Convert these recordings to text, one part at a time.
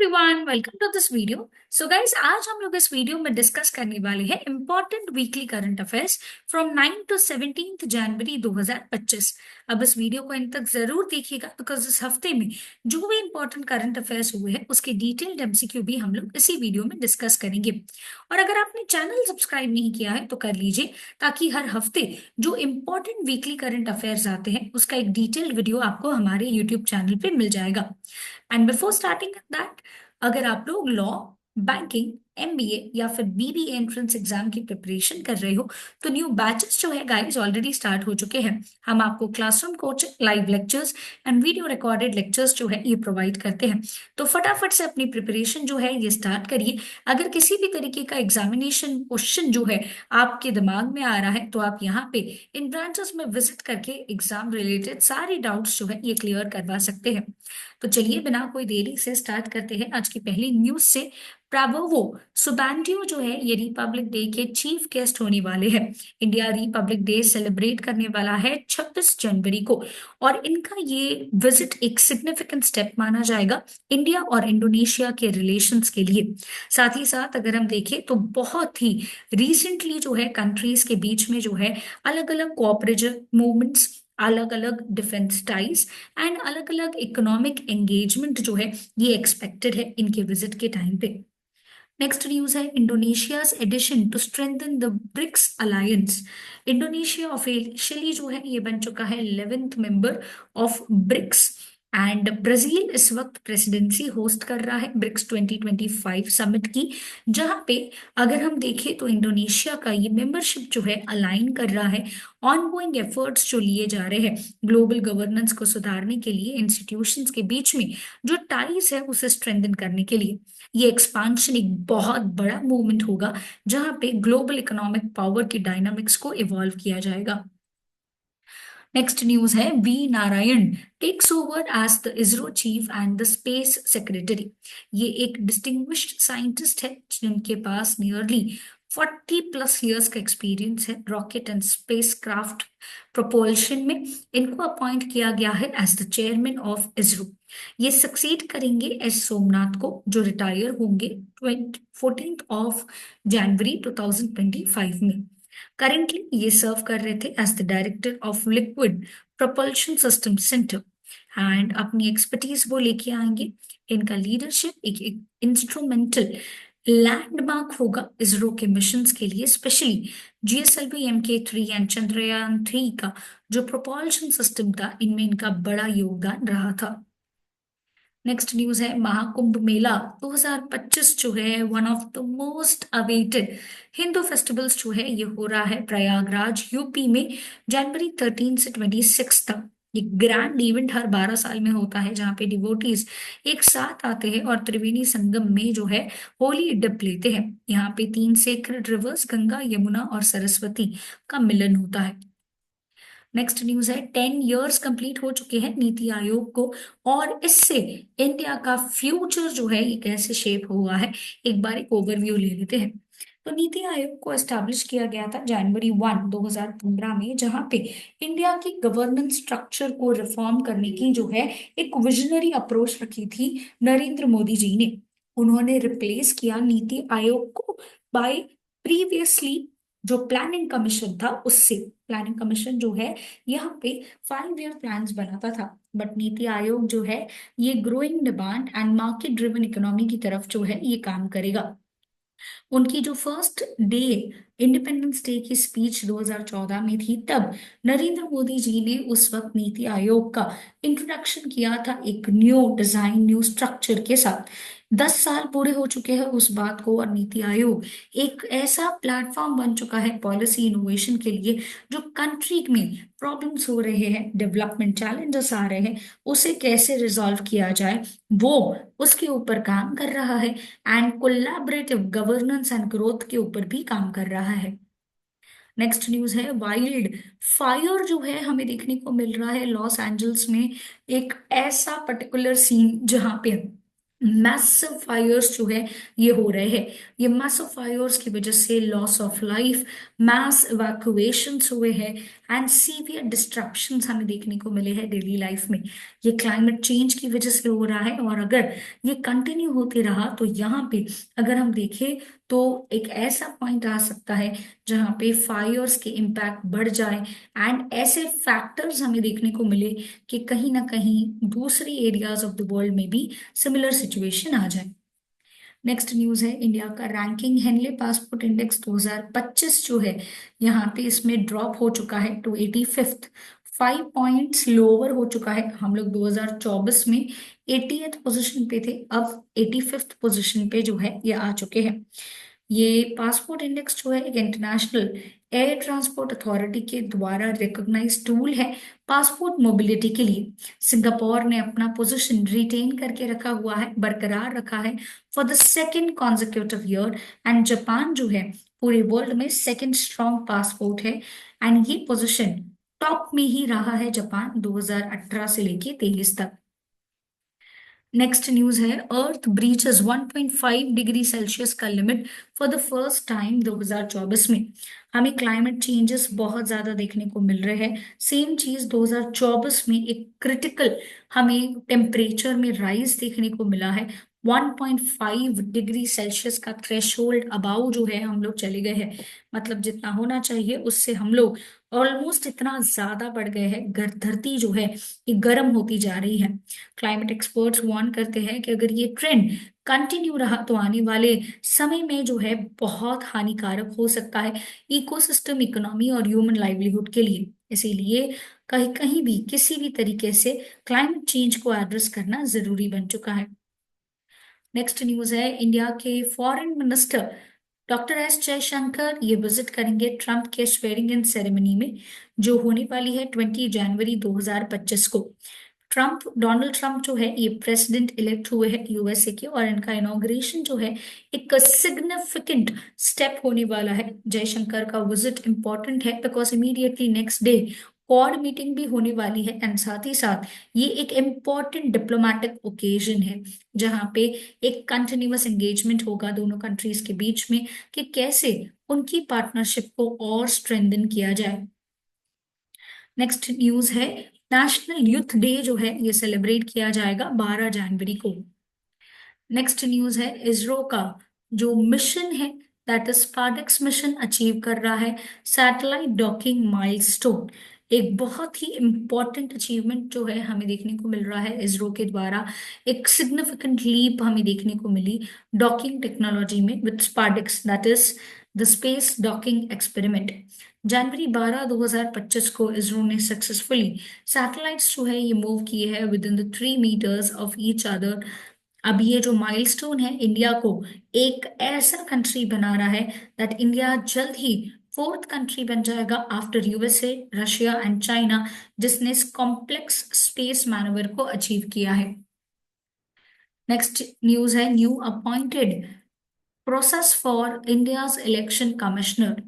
Everyone, welcome to this video. So guys, आज हम लोग इस वीडियो में डिस्कस करने वाले हैं important weekly current affairs from 9 to 17 January 2025। अब इस वीडियो को इन तक जरूर देखिएगा बिकॉज इस हफ्ते में जो भी इंपॉर्टेंट करंट अफेयर्स हुए हैं उसके डिटेल्ड एमसीक्यू भी हम लोग इसी वीडियो में डिस्कस करेंगे। और अगर आपने चैनल सब्सक्राइब नहीं किया है तो कर लीजिए, ताकि हर हफ्ते जो इंपॉर्टेंट वीकली करंट अफेयर्स आते हैं उसका एक डिटेल्ड वीडियो आपको हमारे यूट्यूब चैनल पे मिल जाएगा। एंड बिफोर स्टार्टिंग दैट, अगर आप लोग लॉ, बैंकिंग, एमबीए या फिर बीबीए एंट्रेंस एग्जाम की प्रिपरेशन कर रहे हो तो न्यू बैचेस जो है गाइस ऑलरेडी स्टार्ट हो चुके हैं। हम आपको classroom coaching, live lectures and video recorded lectures जो है ये प्रोवाइड करते हैं। तो फटाफट से अपनी प्रिपरेशन जो है ये स्टार्ट करिए। अगर किसी भी तरीके का एग्जामिनेशन क्वेश्चन जो है आपके दिमाग में आ रहा है तो आप यहाँ पे इन ब्रांचेस में विजिट करके एग्जाम रिलेटेड सारी डाउट्स जो है ये क्लियर करवा सकते हैं। तो चलिए बिना कोई देरी से स्टार्ट करते हैं आज की पहली न्यूज से। प्राबोवो सुबांडियो जो है ये रिपब्लिक डे के चीफ गेस्ट होने वाले हैं। इंडिया रिपब्लिक डे सेलिब्रेट करने वाला है 26 जनवरी को, और इनका ये विजिट एक सिग्निफिकेंट स्टेप माना जाएगा इंडिया और इंडोनेशिया के रिलेशंस के लिए। साथ ही साथ अगर हम देखें तो बहुत ही रिसेंटली जो है कंट्रीज के बीच में जो है अलग अलग कोऑपरेटिव मूवमेंट्स, अलग अलग डिफेंस टाइज एंड अलग अलग इकोनॉमिक एंगेजमेंट जो है ये एक्सपेक्टेड है इनके विजिट के टाइम पे। नेक्स्ट न्यूज है Indonesia's addition to strengthen the BRICS alliance. Indonesia officially जो है ये बन चुका है 11th member of BRICS. And Brazil इस वक्त प्रेसिडेंसी होस्ट कर रहा है ब्रिक्स 2025 समिट की, जहां पे अगर हम देखें तो इंडोनेशिया का ये मेंबरशिप जो है अलाइन कर रहा है ऑनगोइंग एफर्ट्स जो लिए जा रहे हैं ग्लोबल गवर्नेंस को सुधारने के लिए, इंस्टीट्यूशंस के बीच में जो टाइज है उसे स्ट्रेंथन करने के लिए। ये एक्सपांशन एक बहुत बड़ा मूवमेंट होगा जहां पे ग्लोबल इकोनॉमिक पावर की डायनामिक्स को इवॉल्व किया जाएगा। नेक्स्ट न्यूज है V Narayan takes over as the ISRO chief and the space secretary. ये एक डिस्टिंग्विश्ड साइंटिस्ट है जिनके पास नियरली 40+ इयर्स का एक्सपीरियंस है rocket and spacecraft propulsion में। इनको अपॉइंट किया गया है as the chairman of ISRO. ये सक्सीड करेंगे एस सोमनाथ को जो रिटायर होंगे 14 जनवरी 2025 में। करेंटली ये सर्व कर रहे थे as the director of liquid propulsion system centre, and अपनी एक्सपर्टीज वो लेके आएंगे। इनका लीडरशिप एक इंस्ट्रूमेंटल लैंडमार्क होगा इसरो के मिशंस के लिए, specially GSLV MK3 and Chandrayaan 3 का जो प्रोपल्शन सिस्टम था इनमें इनका बड़ा योगदान रहा था। नेक्स्ट न्यूज है महाकुंभ मेला 2025 जो है one of the most awaited Hindu festivals जो है ये हो रहा है प्रयागराज यूपी में जनवरी 13 से 26 तक। ये ग्रैंड इवेंट हर 12 साल में होता है जहाँ पे डिवोटीज एक साथ आते हैं और त्रिवेणी संगम में जो है होली डिप लेते हैं। यहाँ पे 3 सेक्रेड रिवर्स गंगा, यमुना और सरस्वती का मिलन होता है। नेक्स्ट न्यूज है 10 इयर्स कंप्लीट हो चुके हैं नीति आयोग को, और इससे इंडिया का फ्यूचर जो है ये कैसे शेप हुआ है एक बार एक ओवरव्यू ले लेते हैं। तो नीति आयोग को एस्टैब्लिश किया गया था जनवरी 1 2015 में, जहां पे इंडिया की गवर्नेंस स्ट्रक्चर को रिफॉर्म करने की जो है एक विजनरी अप्रोच रखी थी नरेंद्र मोदी जी ने। उन्होंने रिप्लेस किया नीति आयोग को बाय प्रीवियसली जो प्लानिंग कमीशन था उससे। प्लानिंग कमीशन जो है यहाँ पे 5 ईयर प्लान्स बनाता था, बट नीति आयोग जो है ये growing demand and market driven economy की तरफ जो है ये काम करेगा। उनकी जो फर्स्ट डे इंडिपेंडेंस डे की स्पीच 2014 में थी, तब नरेंद्र मोदी जी ने उस वक्त नीति आयोग का इंट्रोडक्शन किया था एक न्यू डिजाइन, न्यू स्ट्रक्चर के साथ। 10 साल पूरे हो चुके हैं उस बात को, और नीति आयोग एक ऐसा प्लेटफॉर्म बन चुका है पॉलिसी इनोवेशन के लिए। जो कंट्री में प्रॉब्लम्स हो रहे हैं, डेवलपमेंट चैलेंजेस आ रहे हैं, उसे कैसे रिजॉल्व किया जाए वो उसके ऊपर काम कर रहा है, and collaborative governance and growth के ऊपर भी काम कर रहा है। नेक्स्ट न्यूज है वाइल्ड फायर जो है हमें देखने को मिल रहा है लॉस एंजल्स में। एक ऐसा पर्टिकुलर सीन जहां पे मैसिव फायर्स जो है ये हो रहे हैं। ये मैसिव फायर्स की वजह से लॉस ऑफ लाइफ, मास इवैक्यूएशंस हुए हैं, एंड सीवियर डिस्ट्रप्शंस हमें देखने को मिले हैं डेली लाइफ में। ये क्लाइमेट चेंज की वजह से हो रहा है, और अगर ये कंटिन्यू होते रहा तो यहाँ पे अगर हम देखें तो एक ऐसा पॉइंट आ सकता है जहाँ पे फायर्स के इम्पैक्ट बढ़ जाए, एंड ऐसे फैक्टर्स हमें देखने को मिले कि कहीं ना कहीं दूसरी एरियाज ऑफ द वर्ल्ड में भी सिमिलर सिचुएशन आ जाए। नेक्स्ट न्यूज है इंडिया का रैंकिंग हेनले पासपोर्ट इंडेक्स 2025 जो है, यहाँ पे इसमें ड्रॉप हो चुका है टू 85th। 5 पॉइंट्स लोअर हो चुका है। हम लोग 2024 में 80th पोजीशन पे थे, अब 85th पोजीशन पे जो है ये आ चुके हैं। ये पासपोर्ट इंडेक्स जो है एक इंटरनेशनल एयर ट्रांसपोर्ट अथॉरिटी के द्वारा रिकॉग्नाइज टूल है पासपोर्ट मोबिलिटी के लिए। सिंगापुर ने अपना पोजीशन रिटेन करके रखा हुआ है, बरकरार रखा है for the second consecutive year. And Japan जो है पूरे वर्ल्ड में सेकेंड स्ट्रॉन्ग पासपोर्ट है, एंड ये पोजीशन टॉप में ही रहा है जापान 2018 से लेके 23 तक। नेक्स्ट न्यूज है अर्थ ब्रीचेस 1.5 डिग्री सेल्सियस का limit for the first time 2024 में। हमें क्लाइमेट चेंजेस बहुत ज्यादा देखने को मिल रहे हैं। सेम चीज 2024 में एक क्रिटिकल हमें टेम्परेचर में राइज देखने को मिला है। 1.5 डिग्री सेल्सियस का थ्रेशोल्ड अबाउ जो है हम लोग चले गए हैं। मतलब जितना होना चाहिए उससे हम लोग ऑलमोस्ट इतना ज्यादा बढ़ गए हैं। धरती जो है ये गर्म होती जा रही है। क्लाइमेट एक्सपर्ट्स वार्न करते हैं कि अगर ये ट्रेंड कंटिन्यू रहा तो आने वाले समय में जो है बहुत हानिकारक हो सकता है इकोसिस्टम, इकोनॉमी और ह्यूमन लाइवलीहुड के लिए। इसीलिए कहीं कहीं भी किसी भी तरीके से क्लाइमेट चेंज को एड्रेस करना जरूरी बन चुका है। नेक्स्ट न्यूज है इंडिया के foreign minister doctor S Jaishankar ये विजिट करेंगे ट्रम्प के स्वेरिंग इन सेरेमनी में, जो होने वाली है 20 जनवरी 2025 को। डोनाल्ड ट्रम्प जो है ये प्रेसिडेंट इलेक्ट हुए हैं यूएसए के, और इनका इनॉग्रेशन जो है एक सिग्निफिकेंट स्टेप होने वाला है। जयशंकर का विजिट इंपॉर्टेंट है because immediately next day quad meeting भी होने वाली है, एंड साथ ही साथ ये एक इम्पॉर्टेंट डिप्लोमेटिक ओकेजन है जहाँ पे एक कंटिन्यूअस एंगेजमेंट होगा दोनों कंट्रीज के बीच में कि कैसे उनकी पार्टनरशिप को और स्ट्रेंथन किया जाए। नेक्स्ट न्यूज है नेशनल यूथ डे जो है ये सेलिब्रेट किया जाएगा 12 जनवरी को। नेक्स्ट न्यूज है इसरो का जो मिशन है दैट इज स्पार्डेक्स मिशन अचीव कर रहा है सैटेलाइट डॉकिंग माइलस्टोन। एक बहुत ही इंपॉर्टेंट अचीवमेंट जो है हमें देखने को मिल रहा है इसरो के द्वारा। एक सिग्निफिकेंट लीप हमें देखने को मिली डॉकिंग टेक्नोलॉजी में with SpaDeX that is the space docking experiment. जनवरी 12 2025 को इसरो ने सक्सेसफुली सैटेलाइट्स जो है ये मूव किए हैं with in the 3 meters of each other. अब ये जो माइलस्टोन है इंडिया को एक ऐसा कंट्री बना रहा है दैट इंडिया जल्द ही फोर्थ कंट्री बन जाएगा after USA, Russia and China, जिसने इस कॉम्प्लेक्स स्पेस मैनवर को अचीव किया है। नेक्स्ट न्यूज है new appointed process for India's election commissioner.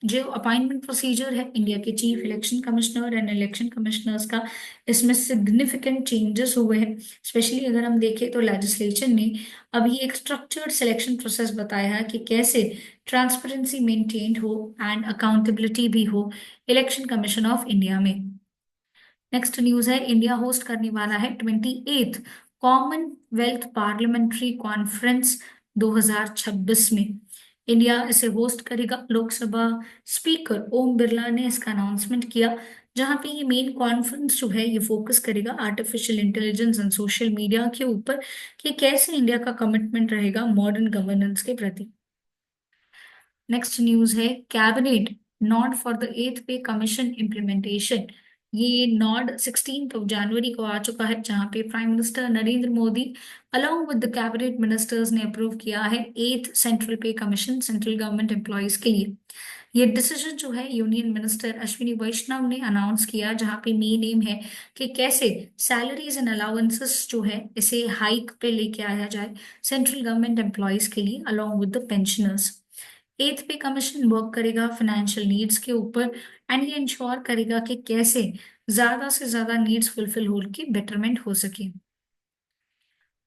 जो अपॉइंटमेंट प्रोसीजर है इंडिया के chief election commissioner and election commissioners का, इसमें सिग्निफिकेंट चेंजेस हुए हैं। स्पेशली अगर हम देखें तो लेजिस्लेशन ने अभी एक स्ट्रक्चर्ड सिलेक्शन प्रोसेस बताया है कि कैसे ट्रांसपेरेंसी मेंटेन्ड हो एंड अकाउंटेबिलिटी भी हो इलेक्शन कमीशन ऑफ इंडिया में। नेक्स्ट न्यूज है इंडिया होस्ट करने वाला है 28th कॉमनवेल्थ पार्लियामेंट्री कॉन्फ्रेंस 2026 में। इंडिया इसे होस्ट करेगा। लोकसभा स्पीकर ओम बिरला ने इसका अनाउंसमेंट किया, जहां पे ये मेन कॉन्फ्रेंस जो है ये फोकस करेगा artificial intelligence and social media के ऊपर कि कैसे इंडिया का कमिटमेंट रहेगा मॉडर्न गवर्नेंस के प्रति। नेक्स्ट न्यूज है cabinet nod for the eighth pay commission implementation. ये नॉड 16 जनवरी को आ चुका है, जहां पे prime minister Narendra Modi along with the cabinet ministers ने अप्रूव किया है एथ सेंट्रल पे कमीशन सेंट्रल गवर्नमेंट एम्प्लॉयज के लिए। ये डिसीजन जो है यूनियन मिनिस्टर अश्विनी वैष्णव ने अनाउंस किया, जहां पे मेन एम है कि कैसे सैलरीज एंड अलाउंसेस जो है इसे हाइक पे लेके आया जाए सेंट्रल गवर्नमेंट एम्प्लॉयज के लिए अलोंग विद द पेंशनर्स। एथ पे कमीशन वर्क करेगा फाइनेंशियल नीड्स के ऊपर, एंड ये इंश्योर करेगा कि कैसे ज्यादा से ज्यादा नीड्स फुलफिल हो के बेटरमेंट हो सके।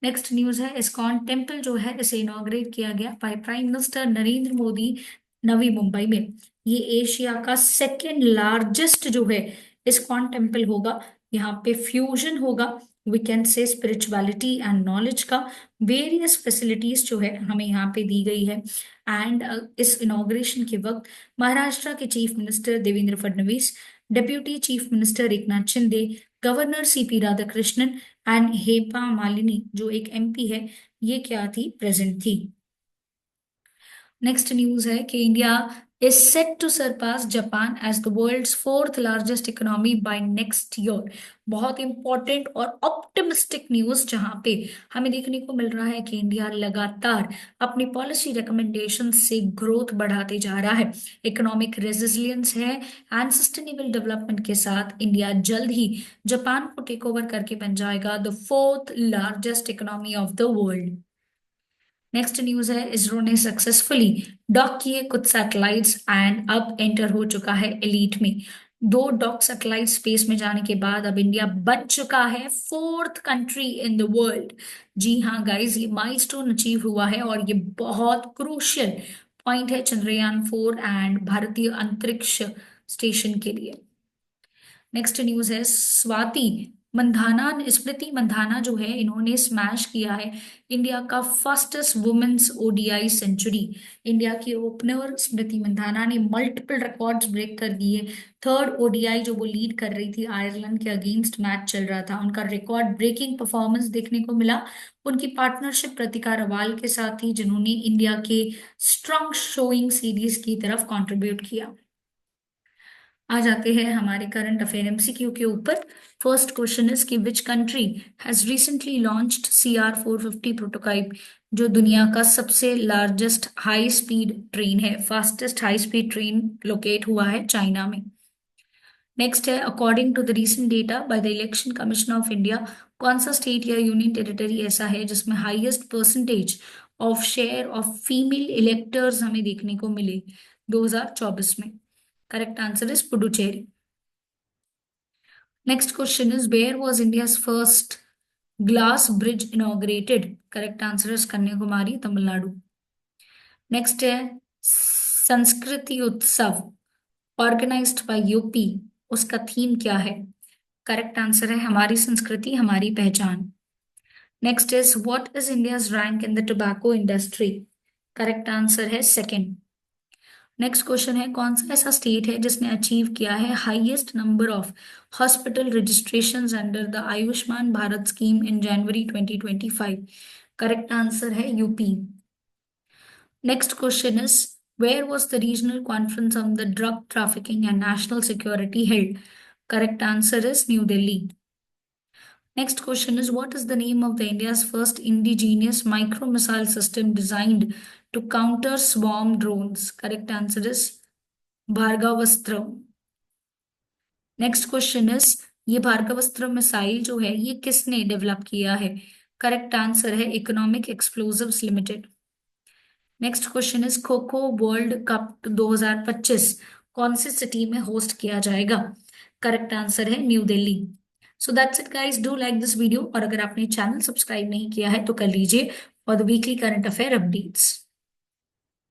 नेक्स्ट न्यूज है इस्कॉन टेम्पल जो है इसे इनॉग्रेट किया गया by prime minister Narendra Modi Navi Mumbai में। ये एशिया का सेकेंड लार्जेस्ट जो है इस्कॉन टेम्पल होगा। यहाँ पे फ्यूजन होगा, we can say spirituality and knowledge का। वेरियस फैसिलिटीज जो है हमें यहाँ पे दी गई है। एंड इस इनॉग्रेशन के वक्त महाराष्ट्र के chief minister Devendra Fadnavis, deputy chief minister Eknath Shinde, governor CP Radhakrishnan and HEPA Malini जो एक एमपी है, ये क्या थी, प्रेजेंट थी। नेक्स्ट न्यूज है कि India is set to surpass Japan as the world's fourth largest economy by next year. बहुत इंपॉर्टेंट और ऑप्टिमिस्टिक न्यूज, जहां पे हमें देखने को मिल रहा है कि इंडिया लगातार अपनी पॉलिसी रिकमेंडेशन से ग्रोथ बढ़ाते जा रहा है। इकोनॉमिक रेजिलियंस है एंड सस्टेनेबल डेवलपमेंट के साथ इंडिया जल्द ही जापान को टेक ओवर करके बन जाएगा the fourth largest economy of the world. Next news है, इसरो ने सक्सेसफुली डॉक किए कुछ सैटेलाइट्स एंड अब एंटर हो चुका है एलीट में। दो डॉक सैटेलाइट स्पेस में जाने के बाद अब इंडिया बन चुका है fourth country in the world. जी हाँ गाइस, ये माइलस्टोन अचीव हुआ है और ये बहुत क्रूशियल पॉइंट है चंद्रयान 4 एंड भारतीय अंतरिक्ष स्टेशन के लिए। नेक्स्ट न्यूज है, स्वाति मंधाना, स्मृति मंधाना जो है इन्होंने स्मैश किया है इंडिया का fastest women's ODI century. India की ओपनर स्मृति मंधाना ने मल्टीपल रिकॉर्ड्स ब्रेक कर दिए। थर्ड ओडीआई जो वो लीड कर रही थी, आयरलैंड के अगेंस्ट मैच चल रहा था, उनका रिकॉर्ड ब्रेकिंग परफॉर्मेंस देखने को मिला। उनकी पार्टनरशिप प्रतिका रवाल के साथ थी, जिन्होंने इंडिया के स्ट्रॉन्ग शोइंग सीरीज की तरफ कंट्रीब्यूट किया। आ जाते हैं हमारे करंट अफेयर एमसीक्यू के ऊपर। फर्स्ट क्वेश्चन इज कि which country has recently launched CR 450 prototype, जो दुनिया का सबसे लार्जेस्ट हाई स्पीड ट्रेन है, fastest high speed train locate हुआ है चाइना में। नेक्स्ट है, according to the recent data by the Election Commission of India, कौन सा स्टेट या यूनियन टेरिटरी ऐसा है जिसमें highest percentage of share of female electors हमें देखने को मिले 2024 में? Correct answer is Puducherry. Next question is, where was India's first glass bridge inaugurated? Correct answer is Kanyakumari, Tamil Nadu. Next है, Sanskriti Utsav organized by UP, उसका थीम क्या है? करेक्ट आंसर है हमारी संस्कृति हमारी पहचान। Next is, what is India's rank in the tobacco industry? Correct answer है सेकंड। नेक्स्ट क्वेश्चन है, कौन सा ऐसा स्टेट है जिसने अचीव किया है highest number of hospital registrations under the Ayushman Bharat scheme in January 2025? Correct answer है UP. Next question is, where was the regional conference on the drug trafficking and national security held? Correct answer is new Delhi. Next question is, what is the name of the India's first indigenous micro missile system designed to counter swarm drones? Correct answer is Bhargavastra. Next question is, ये भार्गवस्त्र missile जो है ये किसने develop किया है? Correct answer है economic explosives limited. Next question is, kho kho world cup 2025 कौन सी city में होस्ट किया जाएगा? करेक्ट आंसर है new Delhi. So that's it guys, do like this video और अगर आपने चैनल सब्सक्राइब नहीं किया है तो कर लीजिए for the weekly current affair updates.